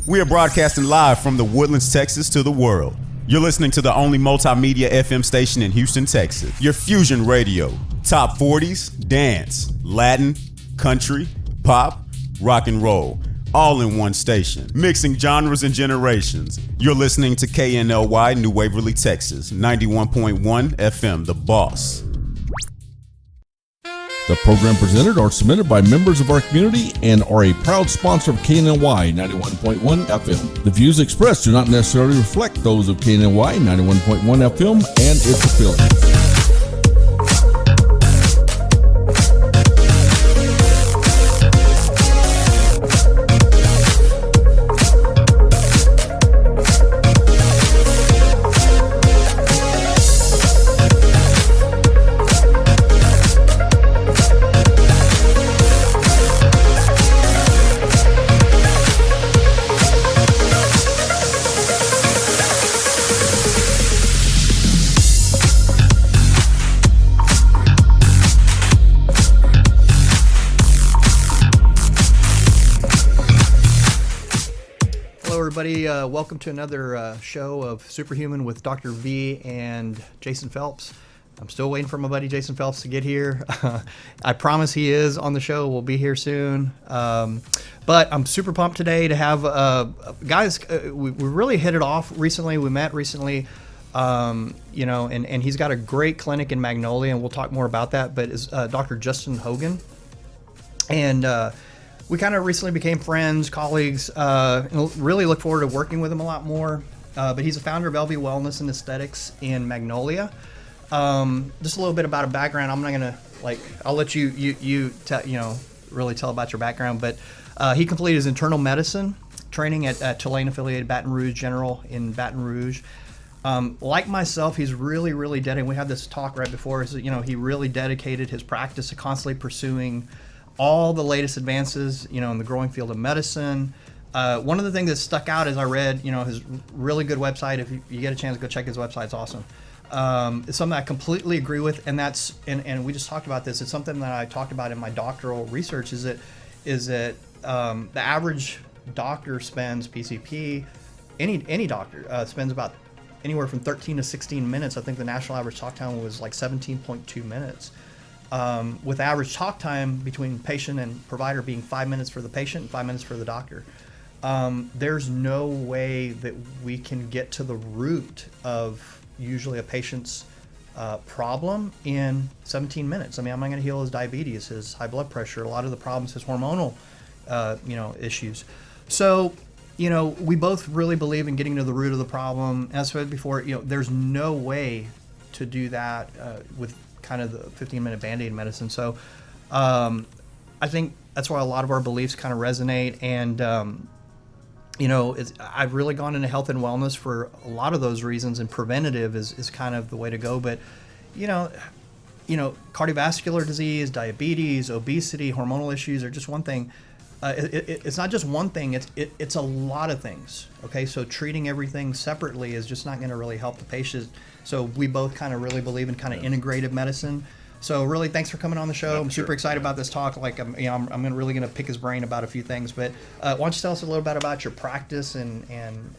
We are broadcasting live from the Woodlands, Texas to the world. You're listening to the only multimedia FM station in Houston, Texas. Your Fusion Radio. Top 40s, dance, Latin, country, pop, rock and roll. All in one station. Mixing genres and generations. You're listening to KNLY, New Waverly, Texas. 91.1 FM, The Boss. The program presented are submitted by members of our community and are a proud sponsor of KNLY 91.1 FM. The views expressed do not necessarily reflect those of KNLY 91.1 FM and its affiliates. Welcome to another show of Superhuman with Dr. V and Jason Phelps. I'm still waiting for my buddy Jason Phelps to get here. I promise he is on the show. We'll be here soon. But I'm super pumped today to have guys. We really hit it off recently. We met recently, and he's got a great clinic in Magnolia, and we'll talk more about that. But is Dr. Justin Hogan, and we kind of recently became friends, colleagues, and really look forward to working with him a lot more. But he's a founder of LV Wellness and Aesthetics in Magnolia. Just a little bit about a background. I'm not gonna I'll let you really tell about your background. But he completed his internal medicine training at Tulane affiliated Baton Rouge General in Baton Rouge. Like myself, he's really, really dedicated. We had this talk right before. He really dedicated his practice to constantly pursuing all the latest advances, in the growing field of medicine. One of the things that stuck out as I read, his really good website. If you get a chance, go check his website. It's awesome. It's something I completely agree with, and that's and we just talked about this. It's something that I talked about in my doctoral research. Is that the average doctor spends PCP, any doctor spends about anywhere from 13 to 16 minutes. I think the national average talk time was like 17.2 minutes. With average talk time between patient and provider being 5 minutes for the patient and 5 minutes for the doctor. There's no way that we can get to the root of usually a patient's problem in 17 minutes. I mean, I'm not going to heal his diabetes, his high blood pressure, a lot of the problems, his hormonal, issues. So, we both really believe in getting to the root of the problem. As I said before, there's no way to do that with kind of the 15-minute Band-Aid medicine. So I think that's why a lot of our beliefs kind of resonate. And, I've really gone into health and wellness for a lot of those reasons, and preventative is kind of the way to go. But, cardiovascular disease, diabetes, obesity, hormonal issues are just one thing. It's not just one thing, it's a lot of things. Okay, so treating everything separately is just not going to really help the patient. So we both kind of really believe in kind of integrative medicine. So really, thanks for coming on the show. I'm super excited about this talk. I'm really going to pick his brain about a few things. But why don't you tell us a little bit about your practice and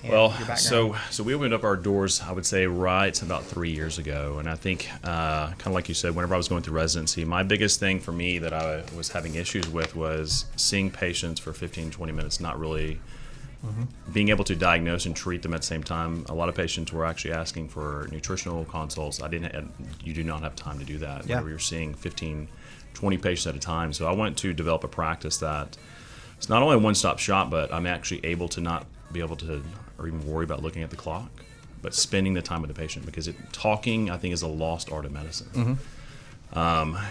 your background? So we opened up our doors, I would say, right about 3 years ago. And I think, kind of like you said, whenever I was going through residency, my biggest thing for me that I was having issues with was seeing patients for 15, 20 minutes, not really being able to diagnose and treat them at the same time. A lot of patients were actually asking for nutritional consults. You do not have time to do that. Yeah. Where you're seeing 15, 20 patients at a time. So I wanted to develop a practice that it's not only a one-stop shop, but I'm actually able to not be able to or even worry about looking at the clock, but spending the time with the patient, because talking, I think, is a lost art of medicine.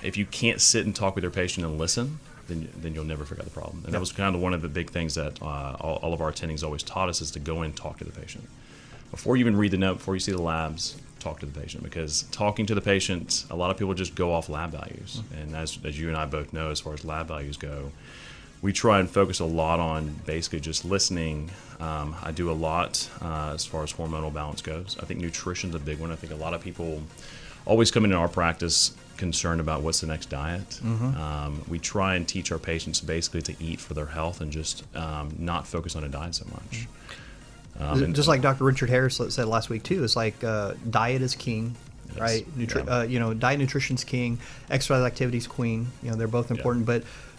If you can't sit and talk with your patient and listen, then you'll never figure out the problem. And that was kind of one of the big things that all of our attendings always taught us, is to go in and talk to the patient. Before you even read the note, before you see the labs, talk to the patient. Because talking to the patient, a lot of people just go off lab values. And as you and I both know, as far as lab values go, we try and focus a lot on basically just listening. I do a lot as far as hormonal balance goes. I think nutrition's a big one. I think a lot of people always come into our practice concerned about what's the next diet. We try and teach our patients basically to eat for their health and just not focus on a diet so much. Just like Dr. Richard Harris said last week too, it's like diet is king, Yes. right? Yeah. Diet, nutrition's king, exercise, activity's queen. They're both important,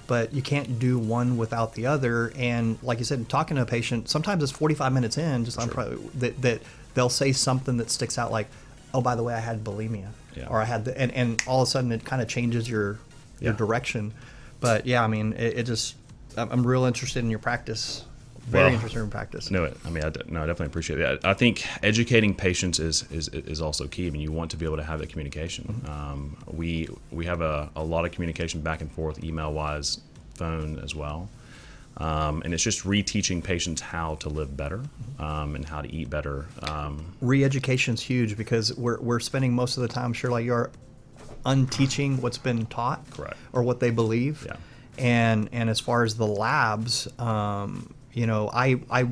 but you can't do one without the other. And like you said, talking to a patient, sometimes it's 45 minutes in, that they'll say something that sticks out, like, oh, by the way, I had bulimia, or I had and all of a sudden it kind of changes your direction. But yeah, I mean, it just, I'm real interested in your practice. Very interested in practice. No, I mean, I definitely appreciate that. I think educating patients is also key. I mean, you want to be able to have that communication. We have a lot of communication back and forth, email-wise, phone as well. And it's just reteaching patients how to live better and how to eat better. Re-education's huge because we're spending most of the time, sure, like you're unteaching what's been taught, Correct. or what they believe. Yeah. And as far as the labs, I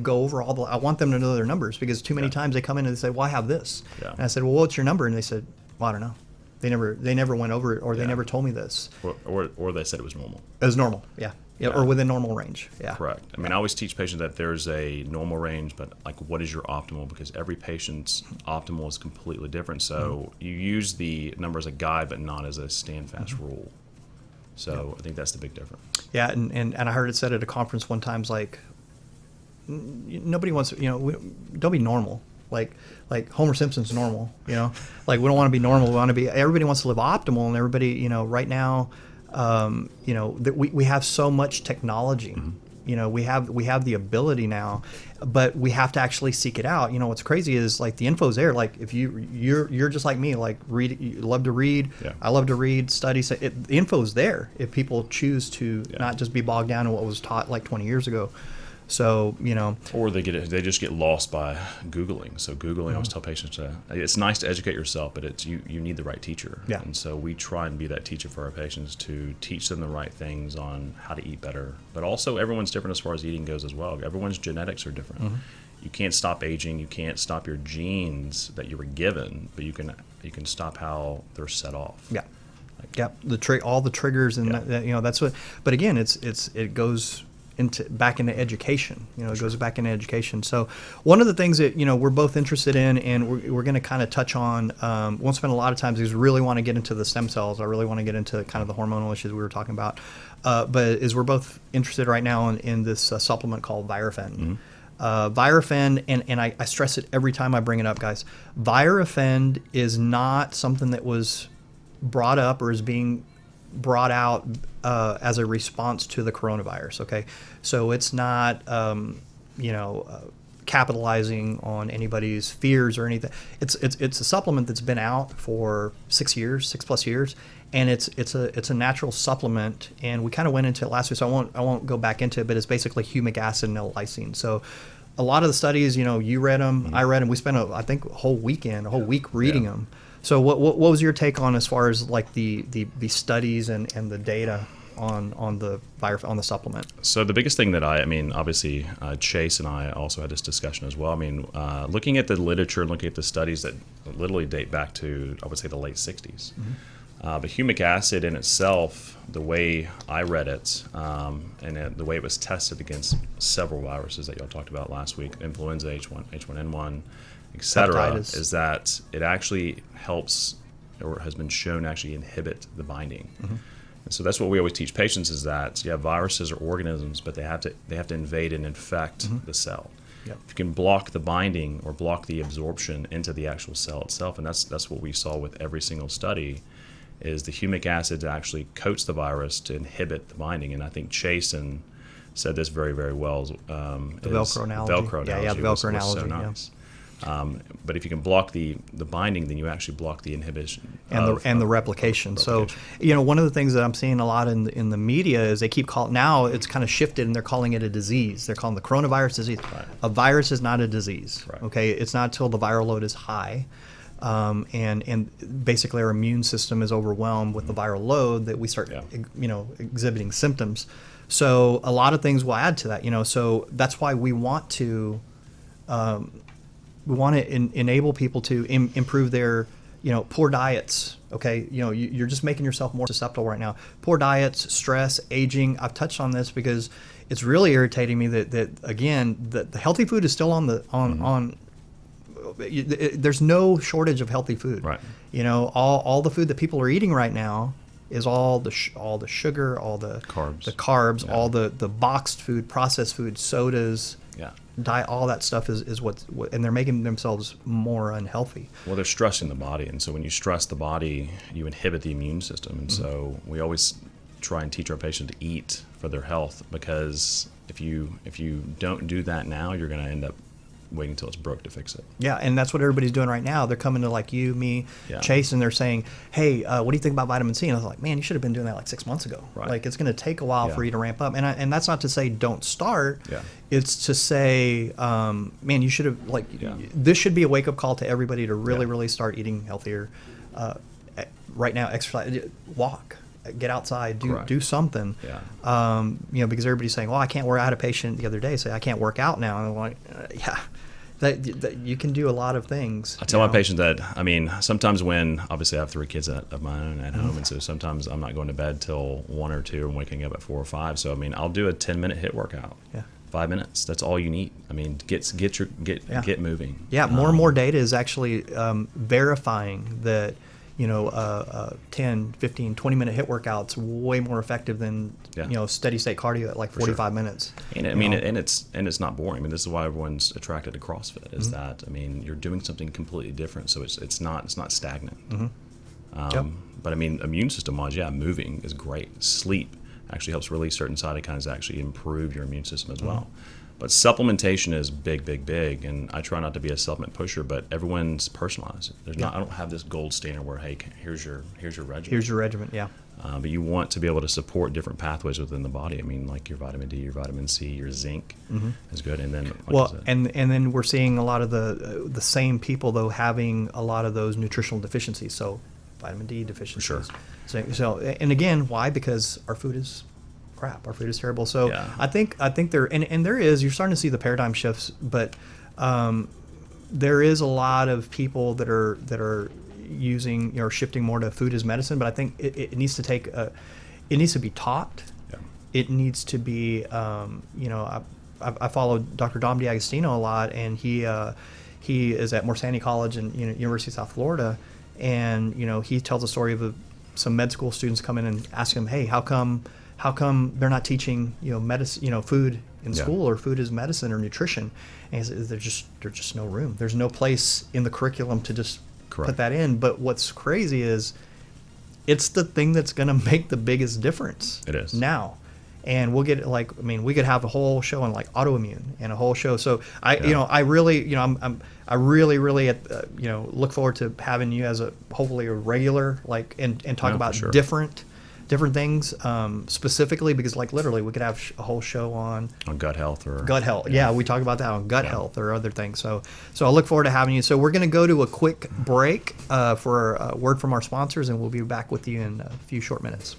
go over I want them to know their numbers, because too many times they come in and they say, well, I have this. Yeah. And I said, well, what's your number? And they said, well, I don't know. They never went over it, or they never told me this. Or they said it was normal. It was normal, yeah, or within normal range, yeah. Correct. I mean, I always teach patients that there's a normal range, but like, what is your optimal? Because every patient's optimal is completely different. So you use the number as a guide, but not as a stand fast rule. So I think that's the big difference. Yeah, and I heard it said at a conference one time, like, nobody wants, don't be normal. Like Homer Simpson's normal, like we don't want to be normal. We want to be, everybody wants to live optimal, and everybody, right now, that we have so much technology. We have the ability now, but we have to actually seek it out. What's crazy is, like, the info's there. Like, if you're just like me, like, you love to read. Yeah. I love to read, study. So the info's there if people choose to not just be bogged down in what was taught like 20 years ago. So, Or they just get lost by Googling. So Googling, I always tell patients it's nice to educate yourself, but it's you need the right teacher. Yeah. And so we try and be that teacher for our patients to teach them the right things on how to eat better. But also, everyone's different as far as eating goes as well. Everyone's genetics are different. You can't stop aging. You can't stop your genes that you were given, but you can stop how they're set off. Yeah. All the triggers, and that's what. But again, it goes back into education. It goes back into education. So one of the things that we're both interested in, and we're going to kind of touch on, won't spend a lot of time, because we really want to get into the stem cells. I really want to get into kind of the hormonal issues we were talking about. But we're both interested right now in this supplement called Virofen. Virofen, and I stress it every time I bring it up, guys. Virofen is not something that was brought up or is being brought out as a response to the coronavirus. Okay, so it's not capitalizing on anybody's fears or anything. It's a supplement that's been out for 6 plus years, and it's a natural supplement. And we kind of went into it last week, so I won't go back into it. But it's basically humic acid and L-lysine. So a lot of the studies, you read them, I read them. We spent a whole week reading them. So what was your take on, as far as like the studies and the data on the supplement? So the biggest thing that obviously Chase and I also had this discussion as well. I mean, looking at the literature and looking at the studies that literally date back to, I would say, the late 60s. But humic acid in itself, the way I read it, and the way it was tested against several viruses that y'all talked about last week, influenza, H1N1, etc., Hepatitis, is that it actually helps, or has been shown to actually inhibit the binding. And so that's what we always teach patients, is that viruses are organisms, but they have to invade and infect the cell. Yep. If you can block the binding or block the absorption into the actual cell itself, and that's what we saw with every single study, is the humic acid actually coats the virus to inhibit the binding. And I think Chasen said this very, very well. The Velcro analogy. The Velcro analogy. So nice. But if you can block the binding, then you actually block the inhibition and the replication. So, one of the things that I'm seeing a lot in the media is they keep calling, now it's kind of shifted, and they're calling it a disease. They're calling the coronavirus disease. Right. A virus is not a disease. Right. Okay, it's not until the viral load is high, and basically our immune system is overwhelmed with the viral load that we start, exhibiting symptoms. So a lot of things will add to that. So that's why we want to. We want to enable people to improve their poor diets. Okay, you're just making yourself more susceptible right now. Poor diets, stress, aging. I've touched on this because it's really irritating me that again, the healthy food is still on. There's no shortage of healthy food. Right. All the food that people are eating right now is all the sugar, all the carbs, all the boxed food, processed food, sodas. Yeah. Diet, all that stuff is what, and they're making themselves more unhealthy. Well, they're stressing the body, and so when you stress the body, you inhibit the immune system, and so we always try and teach our patient to eat for their health, because if you don't do that now, you're going to end up waiting until it's broke to fix it. Yeah, and that's what everybody's doing right now. They're coming to like you, me, Yeah. Chase, and they're saying, "Hey, what do you think about vitamin C?" And I was like, "Man, you should have been doing that like 6 months ago. Right. Like it's going to take a while Yeah. for you to ramp up." And that's not to say don't start. Yeah. It's to say, man, you should have Yeah. this should be a wake up call to everybody to really, Yeah. really start eating healthier. Right now, exercise, walk. Get outside, Correct. do something. Yeah. Because everybody's saying, "Well, I can't work." I had a patient the other day say, "I can't work out now," and I'm like, "Yeah, that you can do a lot of things." I tell my patients that, sometimes when, obviously I have 3 kids of my own at home, and so sometimes I'm not going to bed till 1 or 2 and waking up at 4 or 5. So, I'll do a 10-minute HIIT workout. Yeah. 5 minutes. That's all you need. Get moving. Yeah, more and more data is actually verifying that 10, 15, 20-minute HIIT workouts way more effective than Yeah. steady state cardio at like 45 minutes. And it's not boring. This is why everyone's attracted to CrossFit. Is that you're doing something completely different. So it's not stagnant. Yep. But immune system wise, moving is great. Sleep actually helps release certain cytokines that actually improve your immune system as well. But supplementation is big, and I try not to be a supplement pusher, but everyone's personalized. I don't have this gold standard where, hey, here's your regimen. Here's your regimen, yeah. But you want to be able to support different pathways within the body. Like your vitamin D, your vitamin C, your zinc is good. And then, and then we're seeing a lot of the same people though having a lot of those nutritional deficiencies. So vitamin D deficiencies. Sure. So and again, why? Because our food is crap. Our food is terrible. So Yeah. I think there and there is, you're starting to see the paradigm shifts, but there is a lot of people that are using shifting more to food as medicine. But I think it needs to it needs to be taught. Yeah. It needs to be I follow Dr. Dom D'Agostino a lot, and he is at Morsani College in University of South Florida, and he tells a story of some med school students come in and ask him, "Hey, how come they're not teaching medicine, food in school, or food as medicine or nutrition?" And he says, there's just no room. There's no place in the curriculum to just put that in. But what's crazy is it's the thing that's going to make the biggest difference. It is now. And we'll get we could have a whole show on like autoimmune and a whole show. So I really look forward to having you as hopefully a regular and talk about different things specifically, because literally we could have a whole show on gut health or gut health. Yeah, we talk about that on gut health or other things. So I look forward to having you. So we're going to go to a quick break for a word from our sponsors, and we'll be back with you in a few short minutes.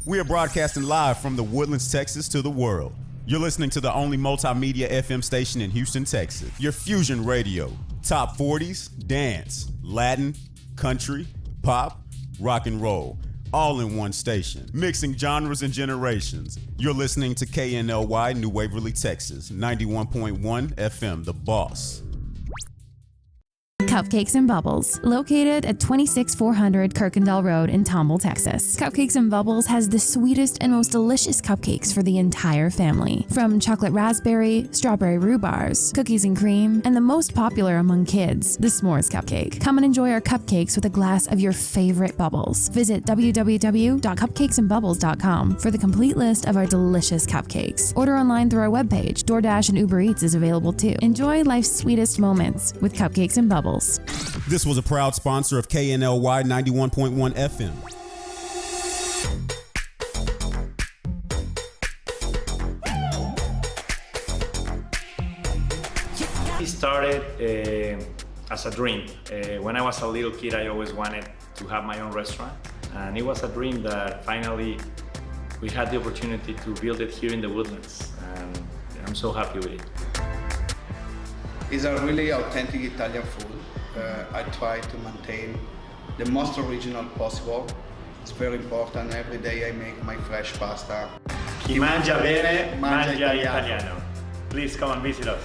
We are broadcasting live from the Woodlands, Texas to the world. You're listening to the only multimedia FM station in Houston, Texas. Your fusion radio. Top 40s, dance, Latin, country, pop, rock and roll. All in one station. Mixing genres and generations. You're listening to KNLY, New Waverly, Texas. 91.1 FM, The Boss. Cupcakes and Bubbles, located at 26400 Kirkendall Road in Tomball, Texas. Cupcakes and Bubbles has the sweetest and most delicious cupcakes for the entire family. From chocolate raspberry, strawberry rhubars, cookies and cream, and the most popular among kids, the s'mores cupcake. Come and enjoy our cupcakes with a glass of your favorite bubbles. Visit www.cupcakesandbubbles.com for the complete list of our delicious cupcakes. Order online through our webpage. DoorDash and Uber Eats is available too. Enjoy life's sweetest moments with Cupcakes and Bubbles. This was a proud sponsor of KNLY 91.1 FM. It started as a dream. When I was a little kid, I always wanted to have my own restaurant. and it was a dream that finally we had the opportunity to build it here in the Woodlands, and I'm so happy with it. It's a really authentic Italian food. I try to maintain the most original possible. It's very important. Every day I make my fresh pasta. Chi mangia bene, mangia italiano. Please come and visit us.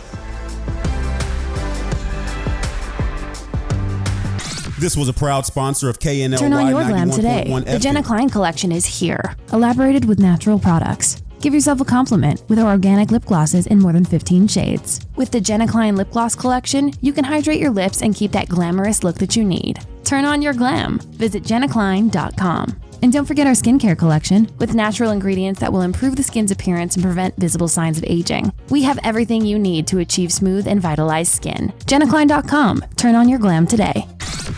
This was a proud sponsor of KNLY Turn on your glam today. 91.1 The Jenna FM. Klein collection is here, elaborated with natural products. Give yourself a compliment with our organic lip glosses in more than 15 shades. With the Jenna Klein Lip Gloss collection, you can hydrate your lips and keep that glamorous look that you need. Turn on your glam. Visit jennaklein.com. And don't forget our skincare collection with natural ingredients that will improve the skin's appearance and prevent visible signs of aging. We have everything you need to achieve smooth and vitalized skin. jennaklein.com. Turn on your glam today.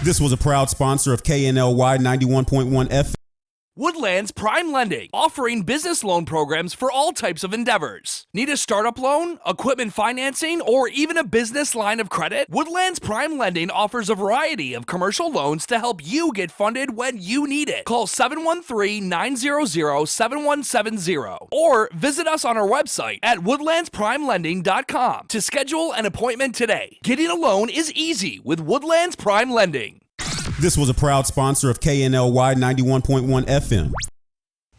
This was a proud sponsor of KNLY 91.1 FM. Woodlands Prime Lending, offering business loan programs for all types of endeavors. Need a startup loan, equipment financing, or even a business line of credit? Woodlands Prime Lending offers a variety of commercial loans to help you get funded when you need it. Call 713-900-7170 or visit us on our website at woodlandsprimelending.com to schedule an appointment today. Getting a loan is easy with Woodlands Prime Lending. This was a proud sponsor of KNLY 91.1 FM.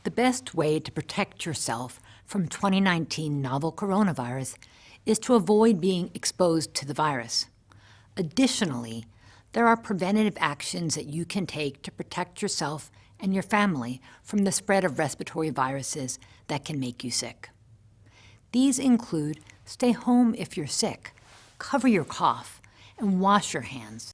The best way to protect yourself from 2019 novel coronavirus is to avoid being exposed to the virus. Additionally, there are preventative actions that you can take to protect yourself and your family from the spread of respiratory viruses that can make you sick. These include stay home if you're sick, cover your cough, and wash your hands.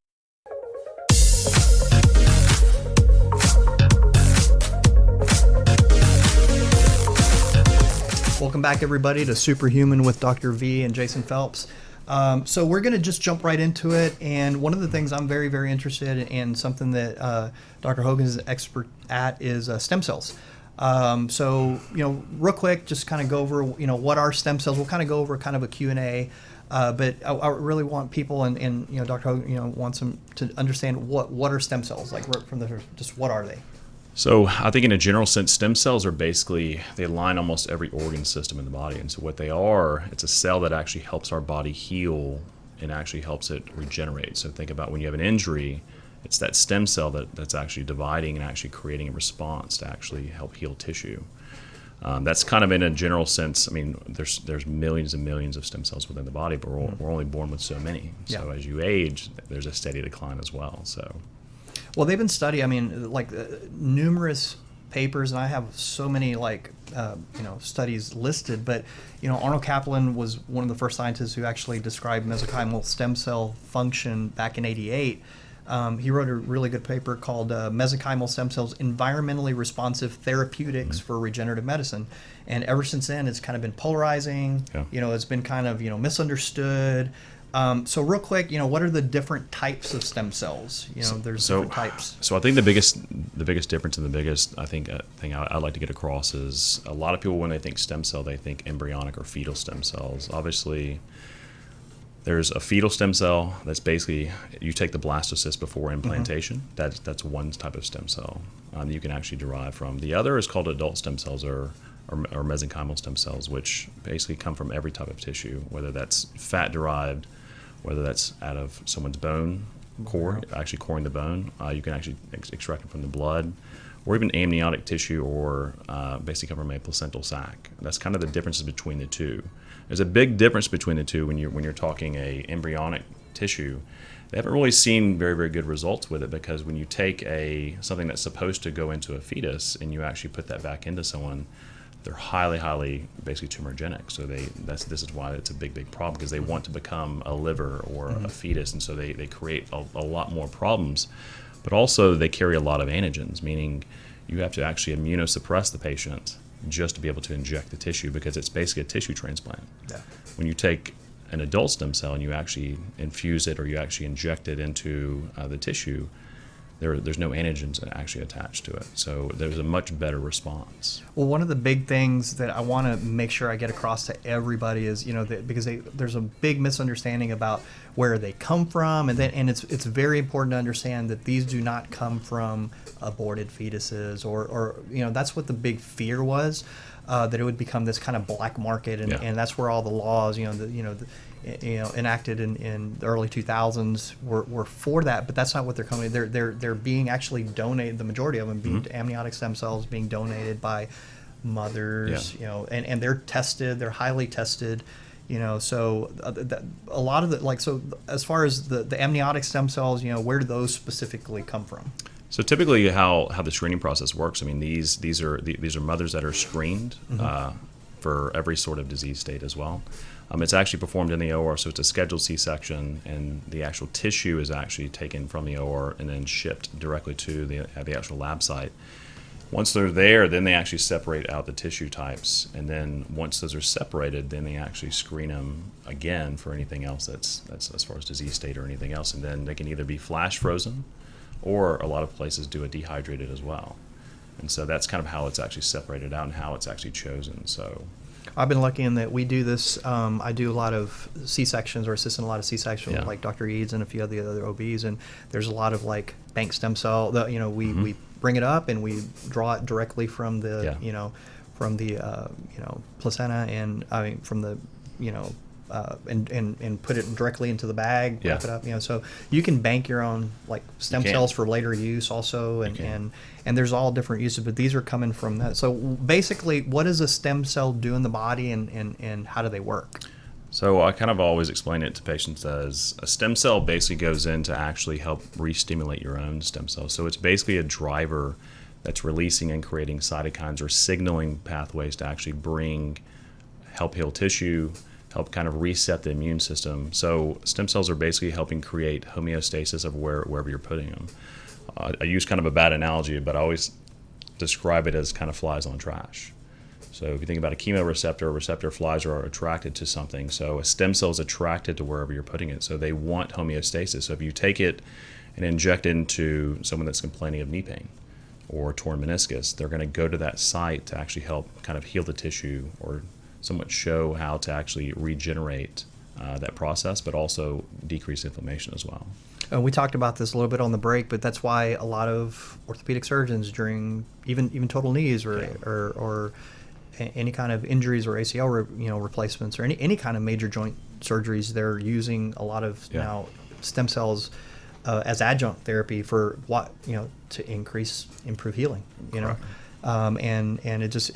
Welcome back, everybody, to Superhuman with Dr. V and Jason Phelps. So we're going to just jump right into it. And one of the things I'm very, very interested in, something that Dr. Hogan is an expert at, is stem cells. So, real quick, just kind of go over, what are stem cells. We'll kind of go over kind of a Q&A. But I really want people, and Dr. Hogan, wants them to understand what are stem cells, like from just what are they? So I think in a general sense, stem cells are basically, they line almost every organ system in the body. And so what they are, it's a cell that actually helps our body heal and actually helps it regenerate. So think about when you have an injury, it's that stem cell that's actually dividing and actually creating a response to actually help heal tissue. That's kind of in a general sense. I mean, there's millions and millions of stem cells within the body, but we're only born with so many. So as you age, there's a steady decline as well. So. Well, they've been studying, numerous papers, and I have so many, studies listed, but, Arnold Kaplan was one of the first scientists who actually described mesenchymal stem cell function back in '88. He wrote a really good paper called Mesenchymal Stem Cells, Environmentally Responsive Therapeutics for Regenerative Medicine. And ever since then, it's kind of been polarizing. Yeah. It's been kind of, misunderstood. So real quick, what are the different types of stem cells? There's different types. So I think the biggest difference and the biggest thing I'd like to get across is a lot of people, when they think stem cell, they think embryonic or fetal stem cells. Obviously, there's a fetal stem cell that's basically, you take the blastocyst before implantation. Mm-hmm. That's one type of stem cell you can actually derive from. The other is called adult stem cells or mesenchymal stem cells, which basically come from every type of tissue, whether that's fat-derived, whether that's out of someone's bone core, actually coring the bone. You can actually extract it from the blood, or even amniotic tissue, or basically come from a placental sac. That's kind of the differences between the two. There's a big difference between the two when you're talking a embryonic tissue. They haven't really seen very, very good results with it, because when you take something that's supposed to go into a fetus and you actually put that back into someone, they're highly, highly basically tumorigenic. So this is why it's a big, big problem, because they want to become a liver or a fetus, and so they create a lot more problems. But also they carry a lot of antigens, meaning you have to actually immunosuppress the patient just to be able to inject the tissue, because it's basically a tissue transplant. Yeah. When you take an adult stem cell and you actually infuse it or you actually inject it into the tissue, there's no antigens actually attached to it. So there's a much better response. Well, one of the big things that I want to make sure I get across to everybody is, because there's a big misunderstanding about where they come from, and it's very important to understand that these do not come from aborted fetuses, or that's what the big fear was, that it would become this kind of black market, and that's where all the laws, enacted in the early 2000s were for that, but that's not what they're coming. They're being actually donated. The majority of them being amniotic stem cells being donated by mothers, and they're tested. They're highly tested, So a lot of so as far as the amniotic stem cells, where do those specifically come from? So typically, how the screening process works. I mean, these are mothers that are screened for every sort of disease state as well. It's actually performed in the OR, so it's a scheduled C-section, and the actual tissue is actually taken from the OR and then shipped directly to the actual lab site. Once they're there, then they actually separate out the tissue types, and then once those are separated, then they actually screen them again for anything else that's as far as disease state or anything else, and then they can either be flash frozen, or a lot of places do a dehydrated as well. And so that's kind of how it's actually separated out and how it's actually chosen. So I've been lucky in that we do this. I do a lot of C-sections, or assist in a lot of C-sections, with like Dr. Eads and a few of the other OBs, and there's a lot of like bank stem cell. We bring it up and we draw it directly from the placenta, and from the and put it directly into the bag, wrap it up. So you can bank your own like stem cells for later use also, and there's all different uses, but these are coming from that. So basically, what does a stem cell do in the body, and how do they work? So I kind of always explain it to patients as a stem cell basically goes in to actually help re-stimulate your own stem cells. So it's basically a driver that's releasing and creating cytokines or signaling pathways to actually help heal tissue, help kind of reset the immune system. So stem cells are basically helping create homeostasis of wherever you're putting them. I use kind of a bad analogy, but I always describe it as kind of flies on trash. So if you think about a receptor flies are attracted to something. So a stem cell is attracted to wherever you're putting it. So they want homeostasis. So if you take it and inject into someone that's complaining of knee pain or torn meniscus, they're going to go to that site to actually help kind of heal the tissue, or somewhat show how to actually regenerate that process, but also decrease inflammation as well. We talked about this a little bit on the break, but that's why a lot of orthopedic surgeons, during even total knees or any kind of injuries or ACL replacements, or any kind of major joint surgeries, they're using a lot of now stem cells as adjunct therapy for to improve healing. And it's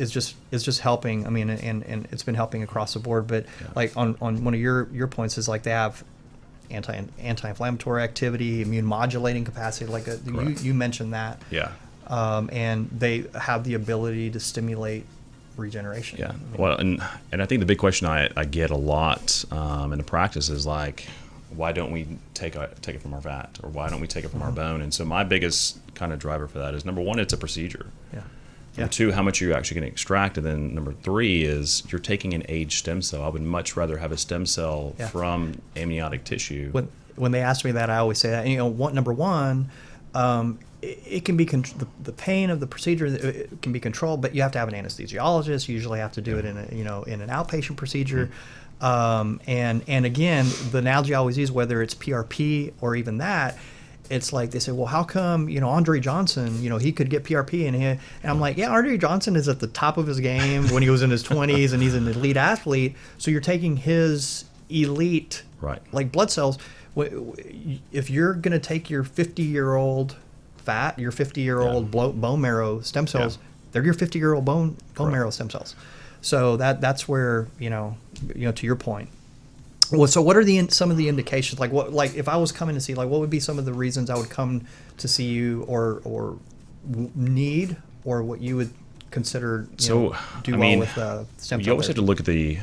just helping. I mean, and it's been helping across the board. But like on one of your points is like they have anti-inflammatory activity, immune modulating capacity. Like you mentioned that. Yeah. And they have the ability to stimulate regeneration. Yeah. Well, and I think the big question I get a lot in the practice is like, why don't we take it from our vat, or why don't we take it from our bone? And so my biggest kind of driver for that is, number one, it's a procedure. Number two, how much are you actually going to extract? And then number three is, you're taking an aged stem cell. I would much rather have a stem cell from amniotic tissue. When they ask me that, I always say that. Number one, it can be the pain of the procedure. It can be controlled, but you have to have an anesthesiologist. You usually have to do it in an outpatient procedure. And again, the analogy I always use, whether it's PRP or even that, it's like they say, well, how come Andre Johnson, he could get PRP, and I'm like, yeah, Andre Johnson is at the top of his game when he was in his 20s, and he's an elite athlete. So you're taking his elite like blood cells. If you're going to take your 50-year-old fat, your 50-year-old bone marrow stem cells, they're your 50-year-old bone marrow stem cells. So that's where to your point. Well, so what are some of the indications? Like if I was coming to see, what would be some of the reasons I would come to see you, or need, or what you would consider do well with stem cell? You always have to look at the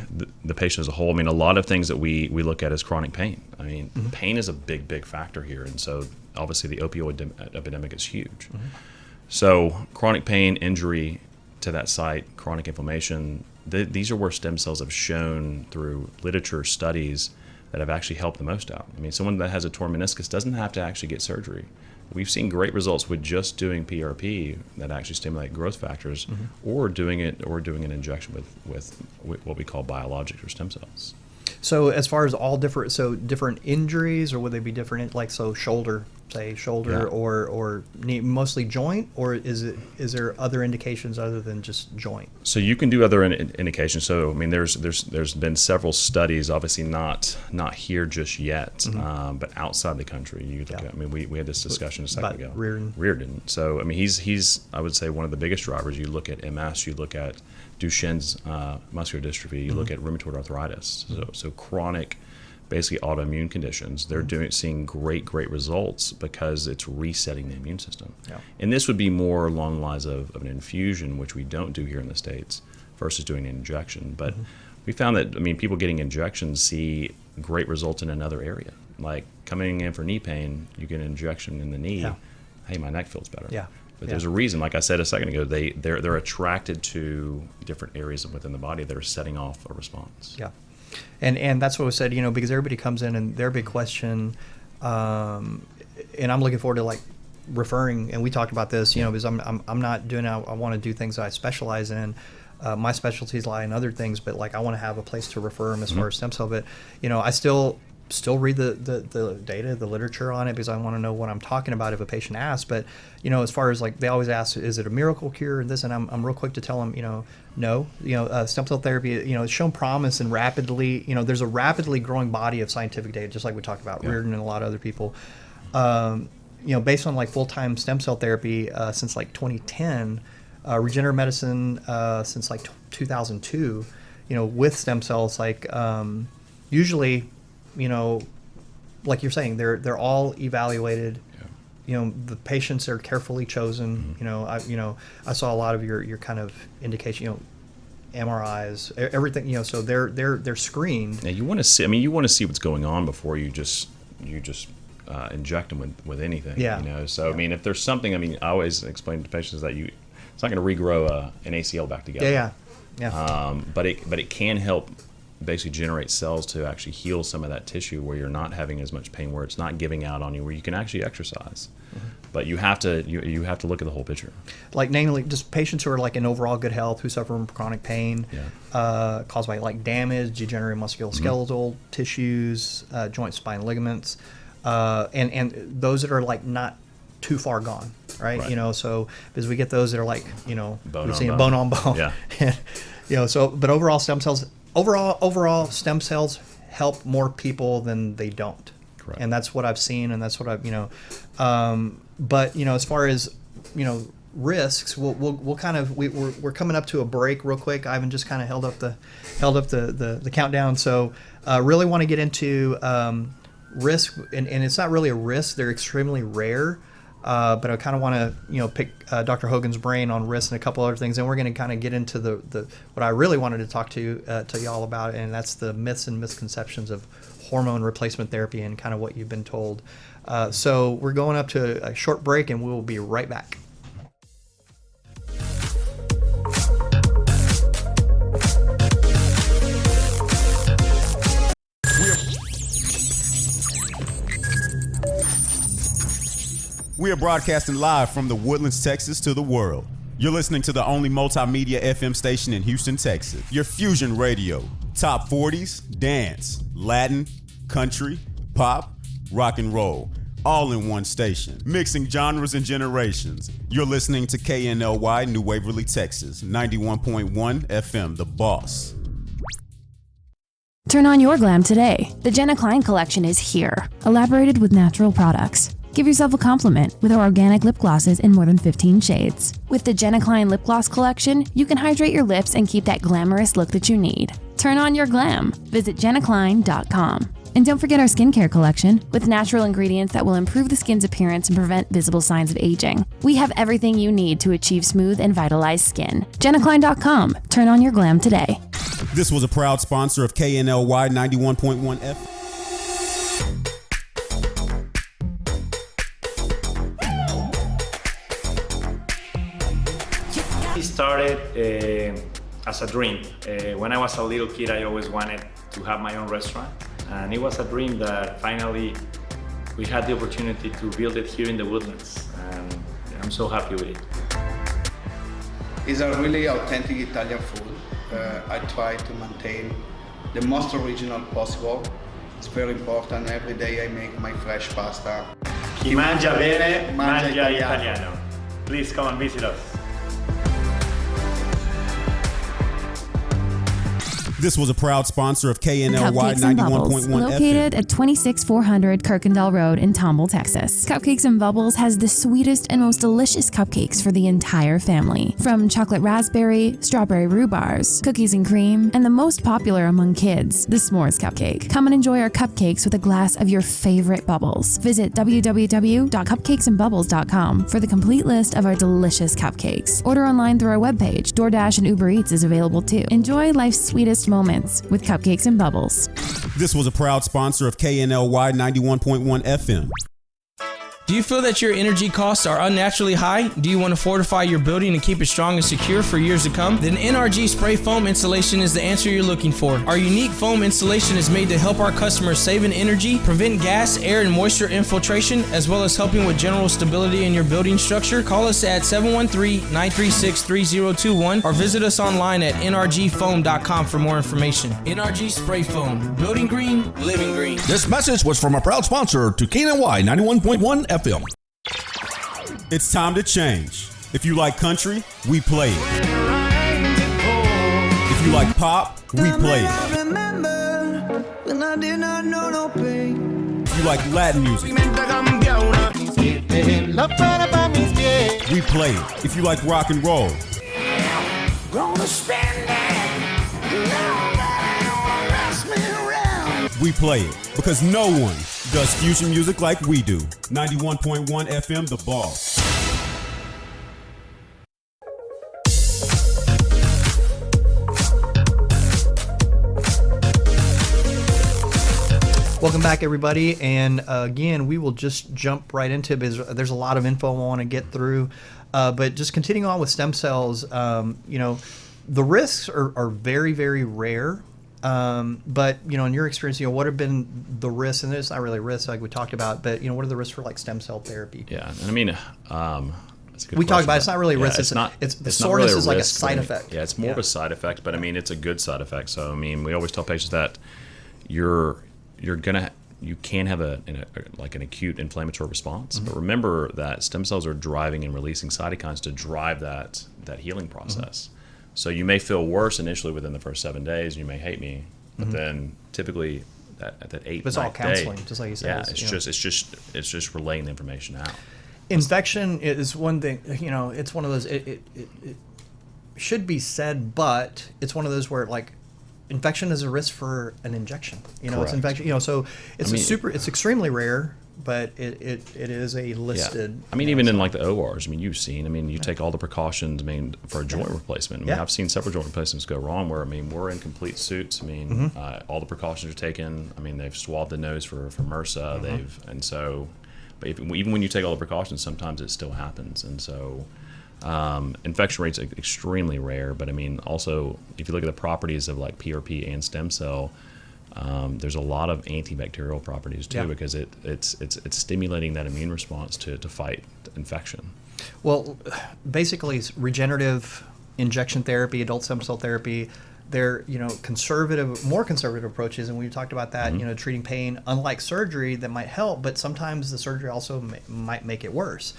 patient as a whole. I mean, a lot of things that we look at is chronic pain. I mean, pain is a big factor here, and so obviously the opioid epidemic is huge. So chronic pain, injury to that site, chronic inflammation, these are where stem cells have shown through literature studies that have actually helped the most out. I mean, someone that has a torn meniscus doesn't have to actually get surgery. We've seen great results with just doing PRP that actually stimulate growth factors, or doing an injection with what we call biologics or stem cells. So as far as all different injuries, or would they be different, like shoulder, or knee, mostly joint, or is there other indications other than just joint? So you can do other indications. So I mean, there's been several studies, obviously not here just yet, but outside the country. You look at, I mean, we had this discussion a second ago. Reardon. So I mean, he's I would say one of the biggest drivers. You look at MS, you look at Duchenne's muscular dystrophy, you look at rheumatoid arthritis, so chronic, basically autoimmune conditions. They're seeing great results because it's resetting the immune system. Yeah. And this would be more along the lines of an infusion, which we don't do here in the States, versus doing an injection. But we found that, I mean, people getting injections see great results in another area. Like coming in for knee pain, you get an injection in the knee, hey, my neck feels better. Yeah. But there's a reason, like I said a second ago, they're attracted to different areas within the body that are setting off a response. Yeah, and that's what was said, because everybody comes in and their big question, and I'm looking forward to like referring, and we talked about this, because I'm not doing, I want to do things that I specialize in. My specialties lie in other things, but like I want to have a place to refer them as far as stem cell. But I still read the data, the literature on it, because I want to know what I'm talking about if a patient asks. But as far as like they always ask, is it a miracle cure and this, and I'm real quick to tell them, no. Stem cell therapy, it's shown promise and rapidly, there's a rapidly growing body of scientific data, just like we talked about Reardon and a lot of other people. Based on like full-time stem cell therapy since like 2010, regenerative medicine since like 2002, with stem cells, like usually, like you're saying, they're all evaluated. The patients are carefully chosen. I saw a lot of your kind of indication. MRIs, everything. So they're screened. Yeah, you want to see. I mean, you want to see what's going on before you just inject them with anything. Yeah. So I mean, if there's something, I mean, I always explain to patients that it's not going to regrow an ACL back together. Yeah. But it can help basically generate cells to actually heal some of that tissue where you're not having as much pain, where it's not giving out on you, where you can actually exercise. But you have to look at the whole picture. Like namely, just patients who are like in overall good health, who suffer from chronic pain caused by like damage, degenerative musculoskeletal tissues, joint, spine, ligaments, and those that are like not too far gone, right? So because we get those that are like bone on bone. Yeah. But overall stem cells help more people than they don't. Correct. And that's what I've seen, and that's what I've but as far as risks, we'll kind of we're coming up to a break real quick. Ivan just kind of held up the countdown, so really want to get into risk, and it's not really a risk, they're extremely rare. But I kind of want to, pick Dr. Hogan's brain on risk and a couple other things, and we're going to kind of get into the what I really wanted to talk to y'all about, and that's the myths and misconceptions of hormone replacement therapy and kind of what you've been told. So we're going up to a short break, and we'll be right back. We are broadcasting live from the Woodlands, Texas to the world. You're listening to the only multimedia FM station in Houston, Texas. Your fusion radio. Top 40s, dance, Latin, country, pop, rock and roll. All in one station. Mixing genres and generations. You're listening to KNLY, New Waverly, Texas. 91.1 FM, The Boss. Turn on your glam today. The Jenna Klein collection is here, elaborated with natural products. Give yourself a compliment with our organic lip glosses in more than 15 shades. With the Jenna Klein Lip Gloss collection, you can hydrate your lips and keep that glamorous look that you need. Turn on your glam. Visit jennaklein.com. And don't forget our skincare collection with natural ingredients that will improve the skin's appearance and prevent visible signs of aging. We have everything you need to achieve smooth and vitalized skin. jennaklein.com. Turn on your glam today. This was a proud sponsor of KNLY 91.1 FM. It started as a dream. When I was a little kid, I always wanted to have my own restaurant. And it was a dream that finally we had the opportunity to build it here in the Woodlands. And I'm so happy with it. It's a really authentic Italian food. I try to maintain the most original possible. It's very important. Every day I make my fresh pasta. Chi mangia bene, mangia italiano. Please come and visit us. This was a proud sponsor of KNLY Cupcakes and Bubbles, 91.1 located FM. at 26400 Kirkendall Road in Tomball, Texas. Cupcakes and Bubbles has the sweetest and most delicious cupcakes for the entire family. From chocolate raspberry, strawberry rhubars, cookies and cream, and the most popular among kids, the s'mores cupcake. Come and enjoy our cupcakes with a glass of your favorite bubbles. Visit www.cupcakesandbubbles.com for the complete list of our delicious cupcakes. Order online through our webpage. DoorDash and Uber Eats is available too. Enjoy life's sweetest moments with Cupcakes and Bubbles. This was a proud sponsor of KNLY 91.1 FM. Do you feel that your energy costs are unnaturally high? Do you want to fortify your building and keep it strong and secure for years to come? Then NRG Spray Foam Installation is the answer you're looking for. Our unique foam installation is made to help our customers save in energy, prevent gas, air, and moisture infiltration, as well as helping with general stability in your building structure. Call us at 713-936-3021 or visit us online at nrgfoam.com for more information. NRG Spray Foam. Building green, living green. This message was from a proud sponsor to KNLY 91.1 FM. It's time to change. If you like country, we play it. If you like pop, we play it. If you like Latin music, we play it. If you like rock and roll, we play it. Because no one does fusion music like we do. 91.1 FM, The Boss. Welcome back, everybody. And again, we will just jump right into it because there's a lot of info I want to get through. But just continuing on with stem cells, the risks are very, very rare. But in your experience, what have been the risks? And it's not really risks like we talked about, but what are the risks for like stem cell therapy? Yeah, and I mean, that's a good we talked question, about it's not really risks. It's not. It's the it's not soreness really is like a risk, side but effect. Yeah, it's more of a side effect, but I mean, it's a good side effect. So I mean, we always tell patients that you can have an acute inflammatory response, but remember that stem cells are driving and releasing cytokines to drive that healing process. So you may feel worse initially within the first 7 days. You may hate me. But then typically at that 8th, It's all 9th counseling, day, just like you said. Yeah, it's just relaying the information out. Infection is one thing. It's one of those. It should be said, but it's one of those where like infection is a risk for an injection. It's Correct. infection. So it's I mean, it's extremely rare, but it is a listed. Yeah. I mean, even in like the ORs, you've seen. You take all the precautions. For a joint replacement. I've seen several joint replacements go wrong where we're in complete suits. All the precautions are taken. They've swabbed the nose for MRSA. But even when you take all the precautions, sometimes it still happens. And so, infection rates are extremely rare. But also if you look at the properties of like PRP and stem cell. There's a lot of antibacterial properties too because it's stimulating that immune response to fight infection. Well, basically, it's regenerative injection therapy, adult stem cell therapy. They're more conservative approaches, and we talked about that. Treating pain, unlike surgery, that might help, but sometimes the surgery also might make it worse.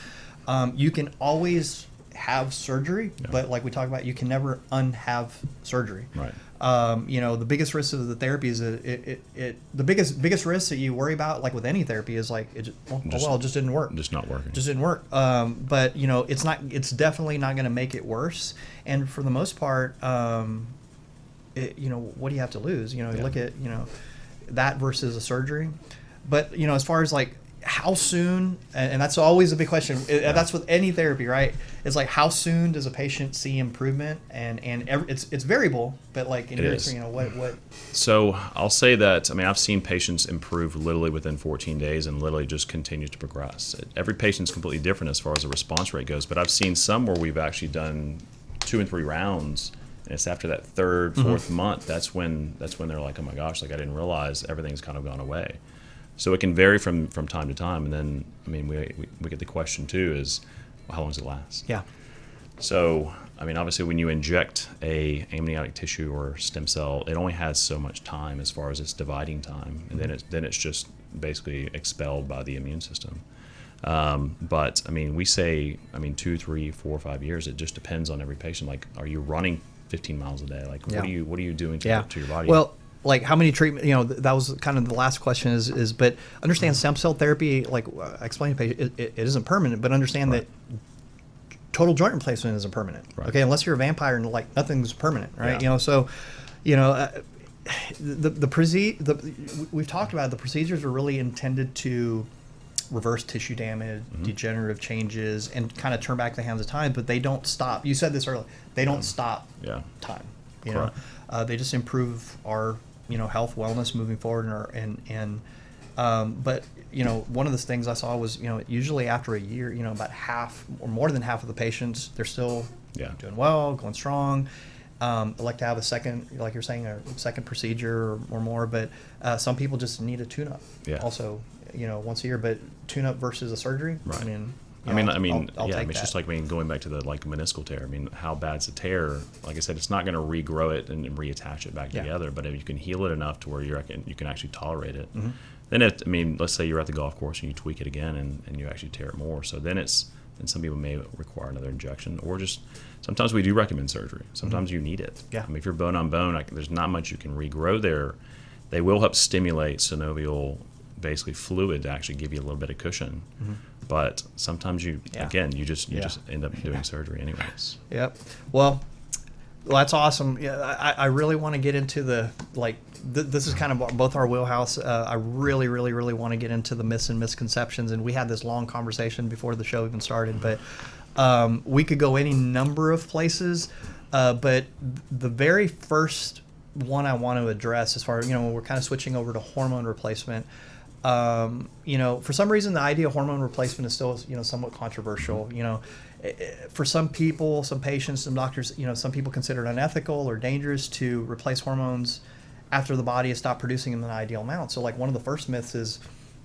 You can always have surgery, but like we talked about, you can never unhave surgery. Right. The biggest risk of the therapy is that the biggest risk that you worry about, like with any therapy, is like it just didn't work. Just not working. Just didn't work. But it's definitely not going to make it worse. And for the most part, what do you have to lose? Look at that versus a surgery. But as far as like how soon, and that's always a big question. That's with any therapy, right? It's like how soon does a patient see improvement, and it's variable, but like in your experience, what? So I'll say that I've seen patients improve literally within 14 days and literally just continue to progress. Every patient's completely different as far as the response rate goes, but I've seen some where we've actually done 2 and 3 rounds And it's after that third, fourth month that's when they're like, oh my gosh, like I didn't realize everything's kind of gone away. So it can vary from time to time. And then, I mean, we get the question too is, well, how long does it last? Yeah. So, I mean, obviously when you inject a amniotic tissue or stem cell, it only has so much time as far as its dividing time. And then it's just basically expelled by the immune system. But I mean, we say, 2, 3, 4, 5 years. It just depends on every patient. Like, are you running 15 miles a day? Like, what are you doing to your body? Well, like how many treatment? That was kind of the last question. Is but understand stem cell therapy. Like I explained to patient, it isn't permanent, but understand that total joint replacement isn't permanent. Right. Okay, unless you're a vampire and like nothing's permanent, right? Yeah. We've talked about it, the procedures are really intended to reverse tissue damage, degenerative changes, and kind of turn back the hands of time, but they don't stop. You said this earlier. They don't stop time. They just improve our health, wellness moving forward, but one of the things I saw was usually after a year, about half or more than half of the patients, they're still doing well, going strong. I'd like to have a second, like you're saying, a second procedure or more, but some people just need a tune-up. Also, once a year, but tune-up versus a surgery. Right. I'll take it's that. just like going back to the meniscal tear. I mean, how bad's the tear? Like I said, it's not going to regrow it and reattach it back together. But if you can heal it enough to where you can actually tolerate it, then let's say you're at the golf course and you tweak it again and you actually tear it more. So then some people may require another injection, or just sometimes we do recommend surgery. Sometimes you need it. Yeah. If you're bone on bone, there's not much you can regrow there. They will help stimulate synovial basically fluid to actually give you a little bit of cushion. But sometimes you just end up doing surgery anyways. Yep. Well, that's awesome. Yeah, I really want to get into this is kind of both our wheelhouse. I really, really, really want to get into the myths and misconceptions, and we had this long conversation before the show even started, but we could go any number of places, but the very first one I want to address, as far as, we're kind of switching over to hormone replacement. For some reason, the idea of hormone replacement is still, somewhat controversial. For some people, some patients, some doctors, some people consider it unethical or dangerous to replace hormones after the body has stopped producing them in an ideal amount. So, like, one of the first myths is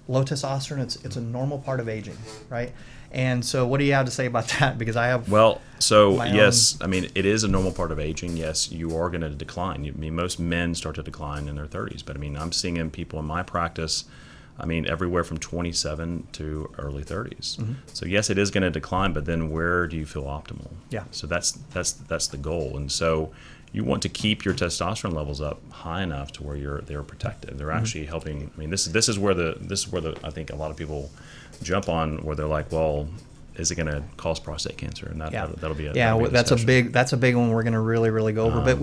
low testosterone. It's a normal part of aging, right? And so, what do you have to say about that? Because I have yes, it is a normal part of aging. Yes, you are going to decline. Most men start to decline in their 30s, but I'm seeing people in my practice. Everywhere from 27 to early 30s. So yes, it is going to decline, but then where do you feel optimal? Yeah. So that's the goal, and so you want to keep your testosterone levels up high enough to where they're protective. They're actually helping. This is where the I think a lot of people jump on, where they're like, well, is it going to cause prostate cancer? And that'll be that's a big one we're going to really, really go over. But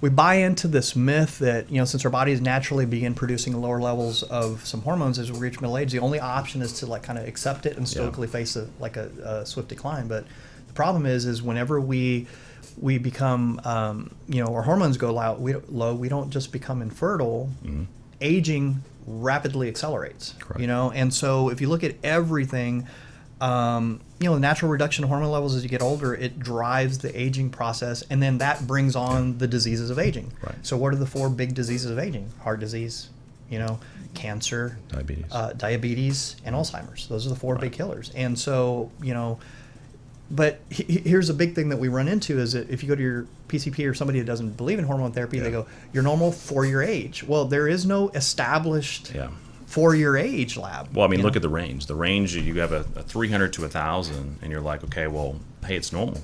we buy into this myth that since our bodies naturally begin producing lower levels of some hormones as we reach middle age, the only option is to kind of accept it and stoically face a swift decline. But the problem is whenever we become our hormones go low, we don't just become infertile. Aging rapidly accelerates. Correct. And so if you look at everything. The natural reduction of hormone levels as you get older, it drives the aging process, and then that brings on the diseases of aging. Right. So what are the 4 big diseases of aging? Heart disease, cancer, diabetes, and Alzheimer's. Those are the 4 big killers. And so, but here's a big thing that we run into is that if you go to your PCP or somebody that doesn't believe in hormone therapy, they go, you're normal for your age. Well, there is no established for your age lab. Well, look at the range. The range, you have a 300 to 1,000, and you're like, okay, well, hey, it's normal.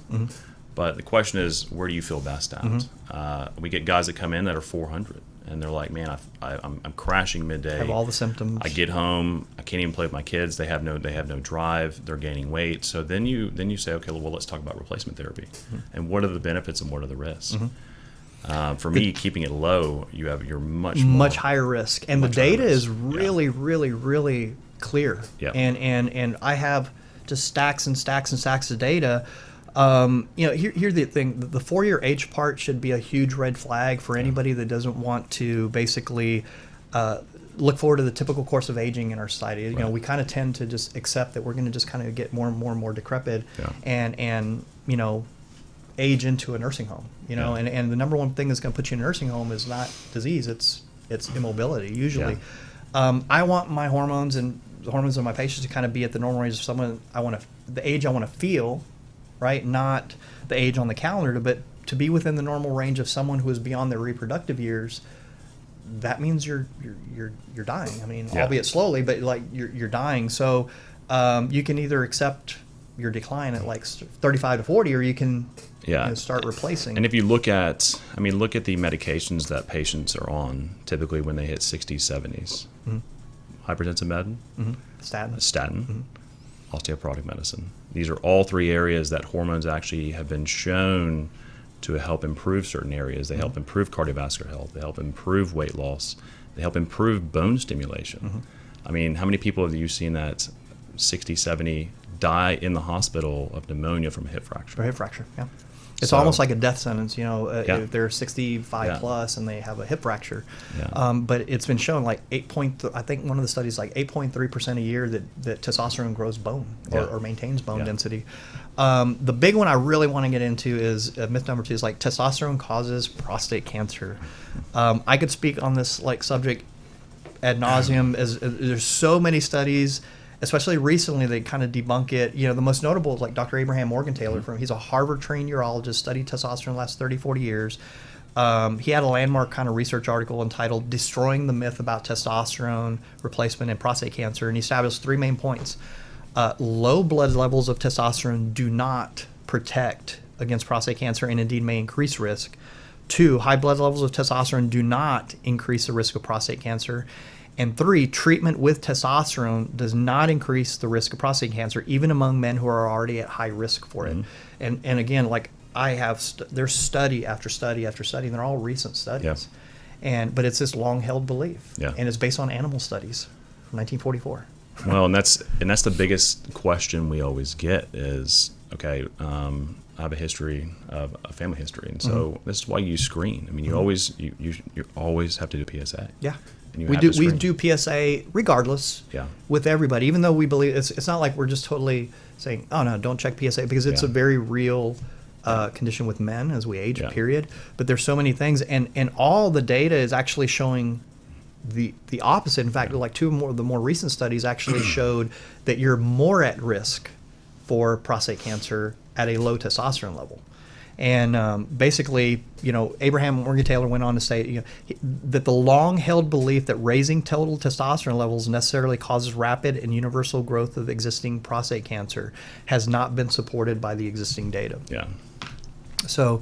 But the question is, where do you feel best at? We get guys that come in that are 400, and they're like, man, I'm crashing midday. Have all the symptoms. I get home, I can't even play with my kids. They have no drive. They're gaining weight. So then you say, okay, well, let's talk about replacement therapy, and what are the benefits and what are the risks? For me, keeping it low, you're much higher risk, and the data is really, really, really clear. Yeah. And I have just stacks and stacks and stacks of data. Here's the thing: the 4-year age part should be a huge red flag for anybody that doesn't want to basically look forward to the typical course of aging in our society. We kind of tend to just accept that we're going to just kind of get more and more and more decrepit, and age into a nursing home, you know, and the number one thing that's going to put you in a nursing home is not disease, it's immobility usually. I want my hormones and the hormones of my patients to kind of be at the normal range of someone the age I want to feel, right? Not the age on the calendar, but to be within the normal range of someone who is beyond their reproductive years. That means you're dying. I mean, albeit slowly, but like you're dying. So you can either accept your decline at like 35 to 40, or you can start replacing. And if you look at the medications that patients are on, typically when they hit 60s, 70s, hypertensive med, statin, osteoporotic medicine. These are all three areas that hormones actually have been shown to help improve certain areas. They help improve cardiovascular health. They help improve weight loss. They help improve bone stimulation. I mean, how many people have you seen that 60, 70 die in the hospital of pneumonia from a hip fracture? For a hip fracture, yeah. It's almost like a death sentence, you know, if they're 65 plus and they have a hip fracture. But it's been shown like I think one of the studies like 8.3% a year that testosterone grows bone or maintains bone density. The big one I really want to get into is myth number 2 is like testosterone causes prostate cancer. I could speak on this like subject ad nauseum, as there's so many studies, especially recently, they kind of debunk it. You know, the most notable is like Dr. Abraham Morgentaler. He's a Harvard-trained urologist, studied testosterone the last 30, 40 years. He had a landmark kind of research article entitled Destroying the Myth About Testosterone Replacement in Prostate Cancer, and he established 3 main points. Low blood levels of testosterone do not protect against prostate cancer and indeed may increase risk. 2, high blood levels of testosterone do not increase the risk of prostate cancer. And 3, treatment with testosterone does not increase the risk of prostate cancer, even among men who are already at high risk for it. And again, like I have, there's study after study after study, and they're all recent studies. But it's this long-held belief, and it's based on animal studies from 1944. Well, and that's the biggest question we always get is, okay, I have a history of a family history, and so this is why you screen. I mean, you always have to do PSA. We do PSA regardless with everybody, even though we believe it's not like we're just totally saying, oh no, don't check PSA, because it's a very real condition with men as we age, period. But there's so many things, and all the data is actually showing the opposite. In fact, like 2 of the more recent studies actually showed that you're more at risk for prostate cancer at a low testosterone level. And basically, you know, Abraham Morgentaler went on to say that the long-held belief that raising total testosterone levels necessarily causes rapid and universal growth of existing prostate cancer has not been supported by the existing data. So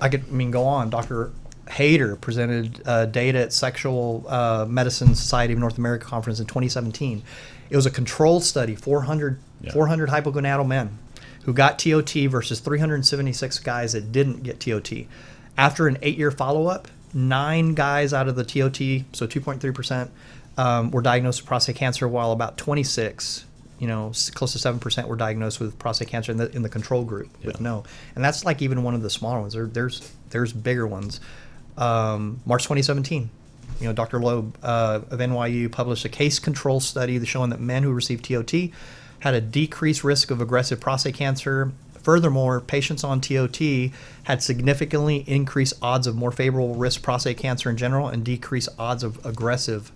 I could go on. Dr. Hayter presented data at Sexual Medicine Society of North America conference in 2017. It was a controlled study, 400 hypogonadal men who got TOT versus 376 guys that didn't get TOT. After an 8-year follow-up, 9 guys out of the TOT, so 2.3%, were diagnosed with prostate cancer, while about 26, close to 7% were diagnosed with prostate cancer in the control group with no. And that's like even one of the smaller ones. There's bigger ones. March 2017, Dr. Loeb of NYU published a case control study showing that men who received TOT had a decreased risk of aggressive prostate cancer. Furthermore, patients on TOT had significantly increased odds of more favorable risk prostate cancer in general and decreased odds of aggressive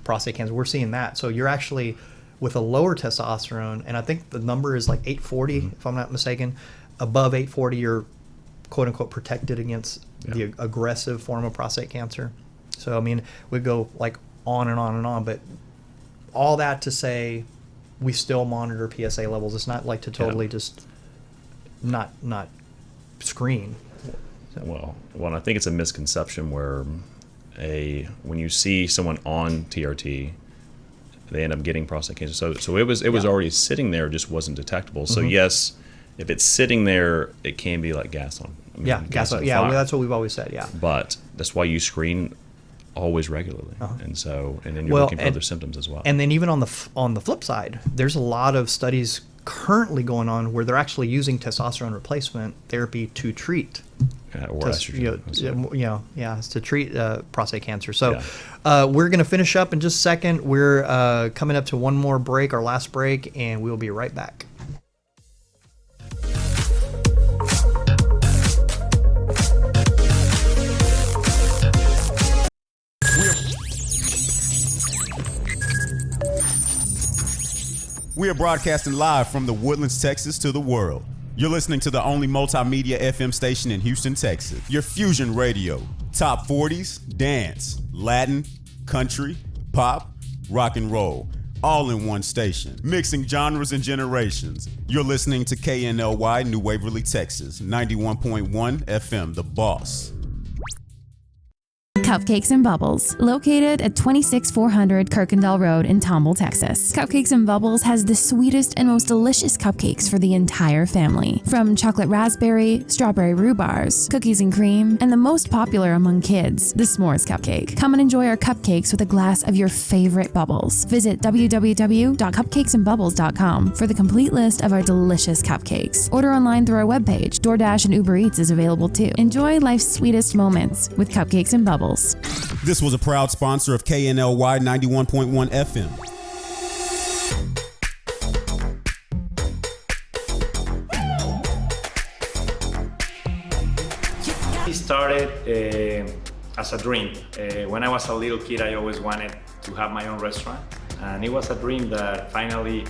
prostate cancer. We're seeing that. So you're actually with a lower testosterone, and I think the number is like 840, if I'm not mistaken. Above 840, you're quote unquote protected against the aggressive form of prostate cancer. So, I mean, we go like on and on and on, but all that to say, we still monitor PSA levels. It's not like to totally just not screen. So. Well, I think it's a misconception where when you see someone on TRT, they end up getting prostate cancer. So it was already sitting there, just wasn't detectable. So yes, if it's sitting there, it can be like gas on. Gas on. Yeah, well, that's what we've always said. Yeah. But that's why you screen always regularly, and then you're looking for other symptoms as well. And then even on the flip side, there's a lot of studies currently going on where they're actually using testosterone replacement therapy to treat or estrogen, to treat prostate cancer. So we're going to finish up in just a second. We're coming up to one more break, our last break, and we'll be right back. We are broadcasting live from the Woodlands, Texas to the world. You're listening to the only multimedia FM station in Houston, Texas. Your Fusion Radio. Top 40s, dance, Latin, country, pop, rock and roll. All in one station. Mixing genres and generations. You're listening to KNLY, New Waverly, Texas. 91.1 FM, The Boss. Cupcakes and Bubbles, located at 26400 Kirkendall Road in Tomball, Texas. Cupcakes and Bubbles has the sweetest and most delicious cupcakes for the entire family. From chocolate raspberry, strawberry rhubars, cookies and cream, and the most popular among kids, the s'mores cupcake. Come and enjoy our cupcakes with a glass of your favorite bubbles. Visit www.cupcakesandbubbles.com for the complete list of our delicious cupcakes. Order online through our webpage. DoorDash and Uber Eats is available too. Enjoy life's sweetest moments with Cupcakes and Bubbles. This was a proud sponsor of KNLY 91.1 FM. It started as a dream. When I was a little kid, I always wanted to have my own restaurant. And it was a dream that finally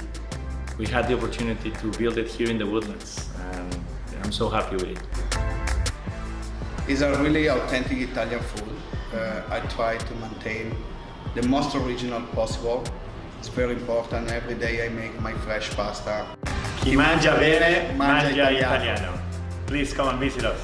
we had the opportunity to build it here in the Woodlands. And I'm so happy with it. It's a really authentic Italian food. I try to maintain the most original possible. It's very important. Every day I make my fresh pasta. Chi mangia bene, mangia italiano. Please come and visit us.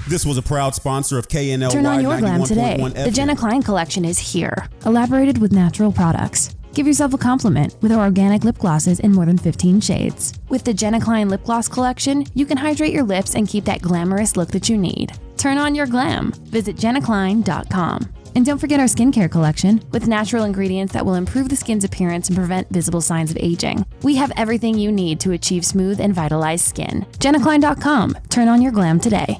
This was a proud sponsor of KNLY. Turn on your glam today. 91.1 The Jenna Klein collection is here, elaborated with natural products. Give yourself a compliment with our organic lip glosses in more than 15 shades. With the Jenna Klein Lip Gloss collection, you can hydrate your lips and keep that glamorous look that you need. Turn on your glam. Visit jennaklein.com. And don't forget our skincare collection with natural ingredients that will improve the skin's appearance and prevent visible signs of aging. We have everything you need to achieve smooth and vitalized skin. jennaklein.com. Turn on your glam today.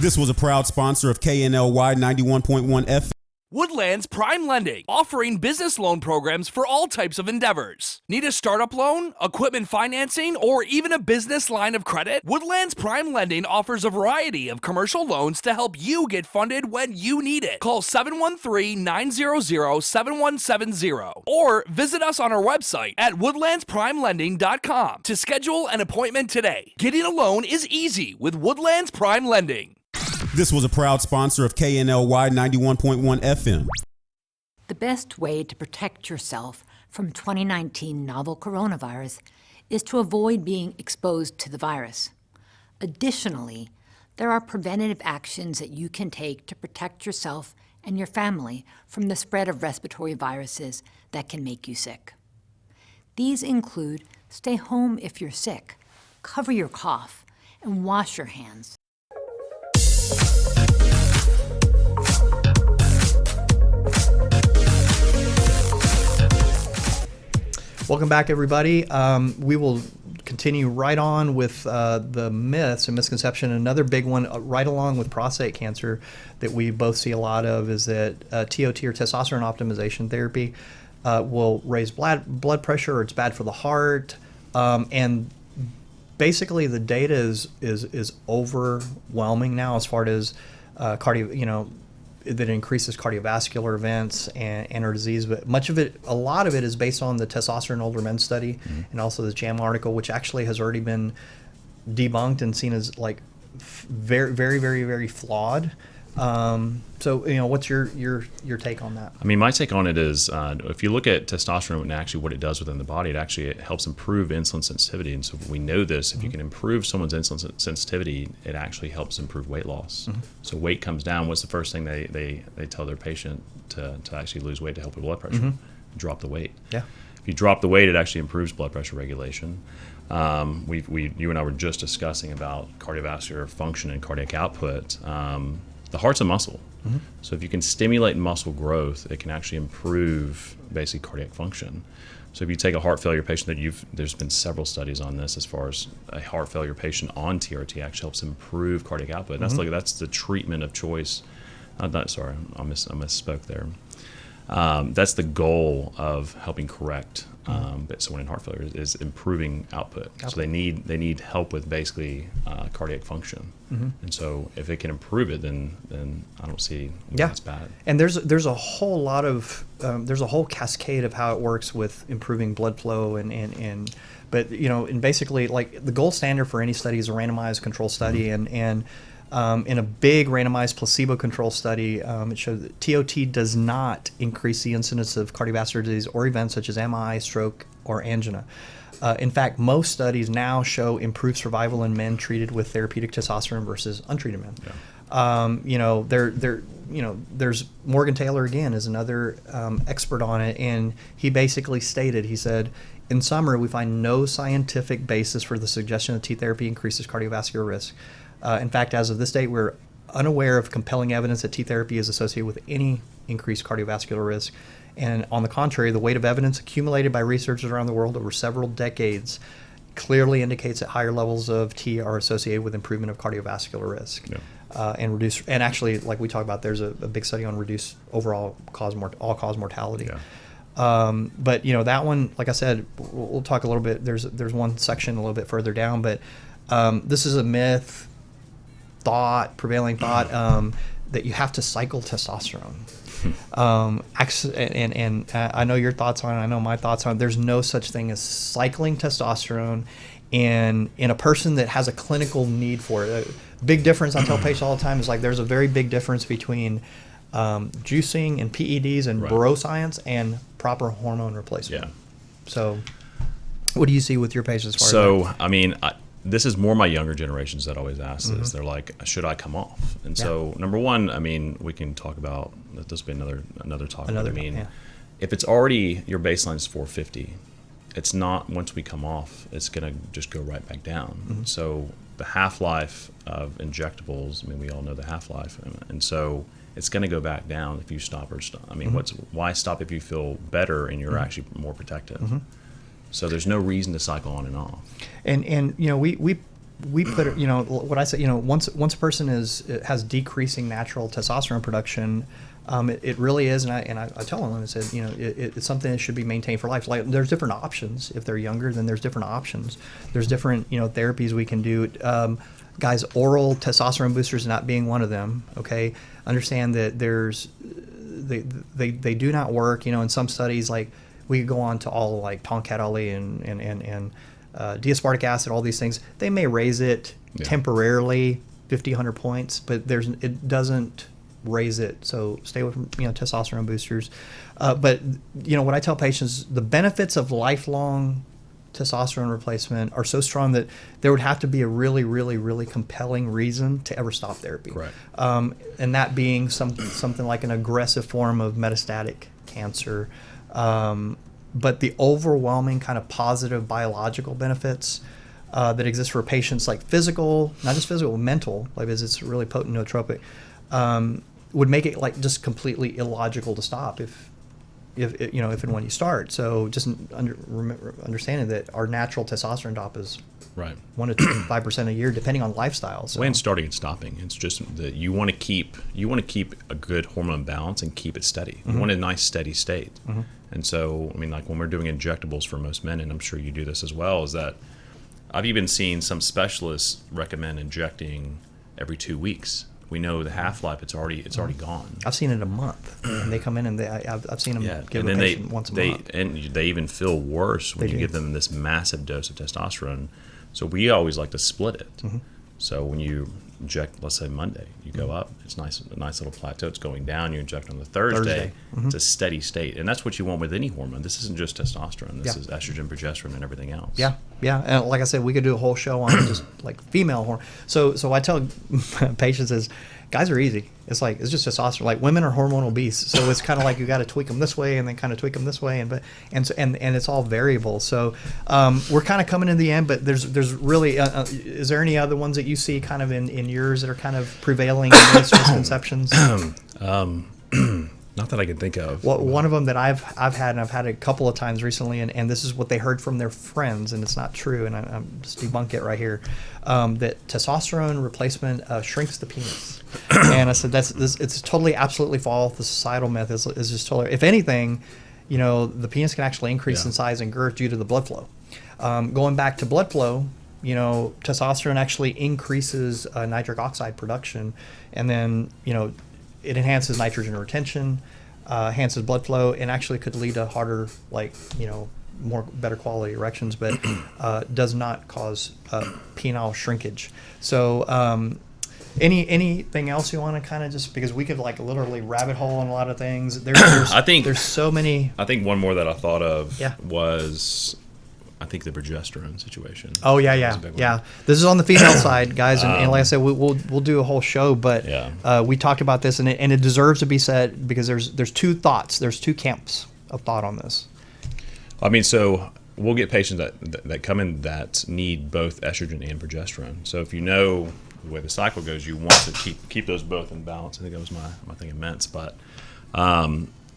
This was a proud sponsor of KNLY 91.1 FM. Woodlands Prime Lending, offering business loan programs for all types of endeavors. Need a startup loan, equipment financing, or even a business line of credit? Woodlands Prime Lending offers a variety of commercial loans to help you get funded when you need it. Call 713-900-7170 or visit us on our website at woodlandsprimelending.com to schedule an appointment today. Getting a loan is easy with Woodlands Prime Lending. This was a proud sponsor of KNLY 91.1 FM. The best way to protect yourself from 2019 novel coronavirus is to avoid being exposed to the virus. Additionally, there are preventative actions that you can take to protect yourself and your family from the spread of respiratory viruses that can make you sick. These include stay home if you're sick, cover your cough, and wash your hands. Welcome back, everybody. We will continue right on with the myths and misconception. Another big one, right along with prostate cancer, that we both see a lot of is that TOT or testosterone optimization therapy will raise blood pressure, or it's bad for the heart, and basically the data is overwhelming now as far as cardio, that increases cardiovascular events and or disease. But a lot of it is based on the testosterone in older men study, and also the JAMA article, which actually has already been debunked and seen as like very, very, very, very flawed. So what's your take on that? I mean, my take on it is, if you look at testosterone and actually what it does within the body, it helps improve insulin sensitivity. And so we know this, if you can improve someone's insulin sensitivity, it actually helps improve weight loss. So weight comes down. What's the first thing they tell their patient to actually lose weight to help with blood pressure? Drop the weight. Yeah. If you drop the weight, it actually improves blood pressure regulation. You and I were just discussing about cardiovascular function and cardiac output. The heart's a muscle. So if you can stimulate muscle growth, it can actually improve basically cardiac function. So if you take a heart failure patient there's been several studies on this as far as a heart failure patient on TRT actually helps improve cardiac output. That's the treatment of choice. I misspoke there. That's the goal of helping correct someone in heart failure is improving output. So they need help with basically cardiac function. And so if it can improve it, then I don't see why that's bad. And there's a whole lot of there's a whole cascade of how it works with improving blood flow and but and basically like the gold standard for any study is a randomized control study and in a big randomized placebo-controlled study, it showed that TOT does not increase the incidence of cardiovascular disease or events such as MI, stroke, or angina. In fact, most studies now show improved survival in men treated with therapeutic testosterone versus untreated men. There's Morgan Taylor again is another expert on it, and he basically stated, he said, in summary, we find no scientific basis for the suggestion that T therapy increases cardiovascular risk. In fact, as of this date, we're unaware of compelling evidence that T therapy is associated with any increased cardiovascular risk. And on the contrary, the weight of evidence accumulated by researchers around the world over several decades clearly indicates that higher levels of T are associated with improvement of cardiovascular risk. And actually, like we talked about, there's a big study on reduced overall all-cause mortality. But that one, like I said, we'll talk a little bit. There's one section a little bit further down, but this is a myth. Prevailing thought that you have to cycle testosterone. And I know your thoughts on it. I know my thoughts on it. There's no such thing as cycling testosterone in a person that has a clinical need for it. A big difference I tell patients all the time is like there's a very big difference between juicing and PEDs and bro science and proper hormone replacement. So what do you see with your patients? This is more my younger generations that always ask this. They're like, should I come off? And so, number one, we can talk about, this will be another topic. If it's already, your baseline is 450, it's not, once we come off, it's going to just go right back down. So the half-life of injectables, we all know the half-life. And so it's going to go back down if you stop or stop. Why stop if you feel better and you're actually more protected? So there's no reason to cycle on and off. And we put it, what I say, once a person has decreasing natural testosterone production, it really is, and I tell them, I said, it's something that should be maintained for life. Like there's different options. If they're younger, then there's different options. There's different therapies we can do. Guys, oral testosterone boosters not being one of them. Okay, understand that they do not work. In some studies, like we could go on to all like Tonkat and D-aspartic acid, all these things. They may raise it temporarily, 50, 100 points, but it doesn't raise it. So stay away from testosterone boosters. But what I tell patients, the benefits of lifelong testosterone replacement are so strong that there would have to be a really, really, really compelling reason to ever stop therapy. And that being something like an aggressive form of metastatic cancer. But the overwhelming kind of positive biological benefits that exist for patients, like physical, not just physical, mental, like it's really potent nootropic, would make it like just completely illogical to stop if and when you start. So just understanding that our natural testosterone drop is 1 to 5% a year, depending on lifestyle. So. When starting and stopping, it's just that you want to keep a good hormone balance and keep it steady. You want a nice steady state. And so, like when we're doing injectables for most men, and I'm sure you do this as well, is that I've even seen some specialists recommend injecting every 2 weeks. We know the half-life, it's already gone. I've seen it a month, and they come in and I've seen them give a patient once a month. And they even feel worse when you give them this massive dose of testosterone. So we always like to split it. So when you inject, let's say Monday, you go up, it's a nice little plateau, it's going down, you inject on the Thursday. It's a steady state. And that's what you want with any hormone. This isn't just testosterone, this is estrogen, progesterone, and everything else. And like I said, we could do a whole show on just like female hormone. So I tell patients is, guys are easy. It's just testosterone. Like women are hormonal beasts, so it's kind of like you got to tweak them this way and then kind of tweak them this way, and it's all variable. So we're kind of coming to the end, but there's really is there any other ones that you see kind of in yours that are kind of prevailing in those misconceptions? Not that I can think of. Well, one of them that I've had, and I've had a couple of times recently, and this is what they heard from their friends, and it's not true, and I'm just debunk it right here, that testosterone replacement shrinks the penis. And I said it's totally absolutely false. The societal myth is just totally. If anything, the penis can actually increase in size and girth due to the blood flow. Going back to blood flow, testosterone actually increases nitric oxide production, and then it enhances nitrogen retention, enhances blood flow, and actually could lead to harder, better quality erections, but does not cause penile shrinkage. So anything else you want to kind of just, because we could literally rabbit hole on a lot of things. There's so many. I think one more that I thought of Yeah. was, I think, the progesterone situation. Oh yeah. This is on the female side, guys, and like I said, we'll do a whole show, but we talked about this, and it deserves to be said, because there's two camps of thought on this. I mean, so we'll get patients that come in that need both estrogen and progesterone. So if you know the way the cycle goes, you want to keep those both in balance. I think that was my thing in mints, but.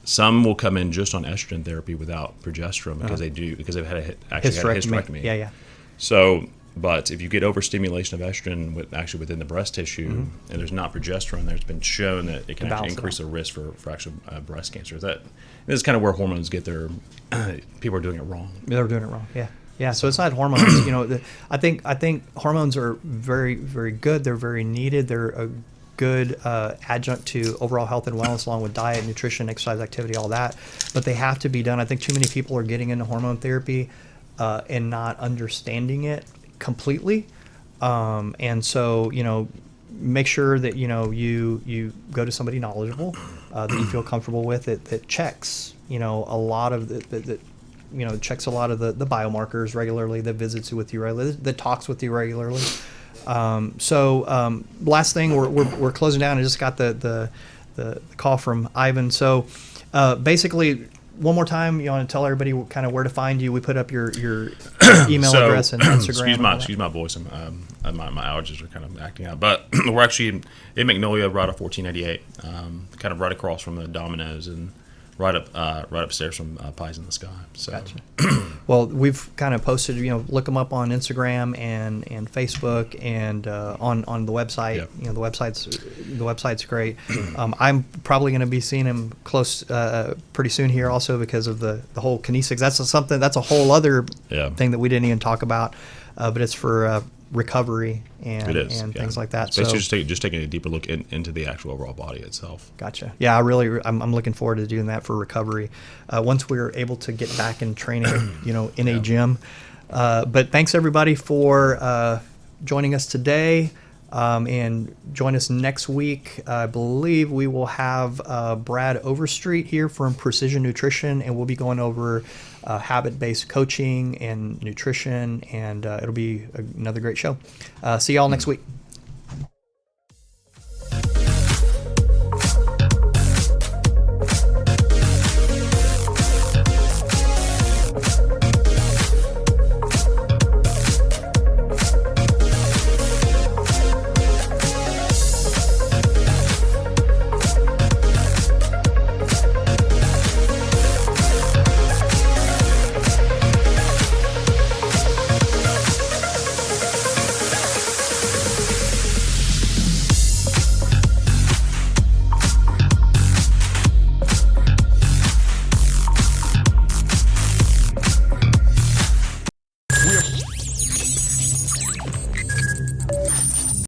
Some will come in just on estrogen therapy without progesterone because they've had a hysterectomy. Yeah. So, but if you get overstimulation of estrogen within the breast tissue, and there's not progesterone, there's been shown that it can actually increase the risk for actual breast cancer. This is kind of where hormones get their. People are doing it wrong. They're doing it wrong. Yeah. So it's not hormones. I think hormones are very, very good. They're very needed. They're a good adjunct to overall health and wellness, along with diet, nutrition, exercise, activity, all that. But they have to be done. I think too many people are getting into hormone therapy and not understanding it completely. And so, make sure that you go to somebody knowledgeable that you feel comfortable with, that checks a lot of checks a lot of the biomarkers regularly, that visits with you regularly, that talks with you regularly. Last thing, we're closing down. I just got the call from Ivan. So basically, one more time, you want to tell everybody kind of where to find you? We put up your email address and Instagram. Excuse my voice. My allergies are kind of acting out. But we're actually in Magnolia, right off 1488, kind of right across from the Domino's, and right upstairs from Pies in the Sky. So. Gotcha. Well, we've kind of posted, look them up on Instagram and Facebook, and on the website. Yep. The website's great. I'm probably going to be seeing him close pretty soon here, also because of the whole kinesics. That's a whole other thing that we didn't even talk about, but it's for recovery and things like that. It's basically just taking a deeper look into the actual overall body itself. Gotcha. Yeah, I'm looking forward to doing that for recovery once we're able to get back in training, in a gym. But thanks everybody for joining us today, and join us next week. I believe we will have Brad Overstreet here from Precision Nutrition, and we'll be going over habit-based coaching and nutrition, and it'll be another great show. See y'all next week.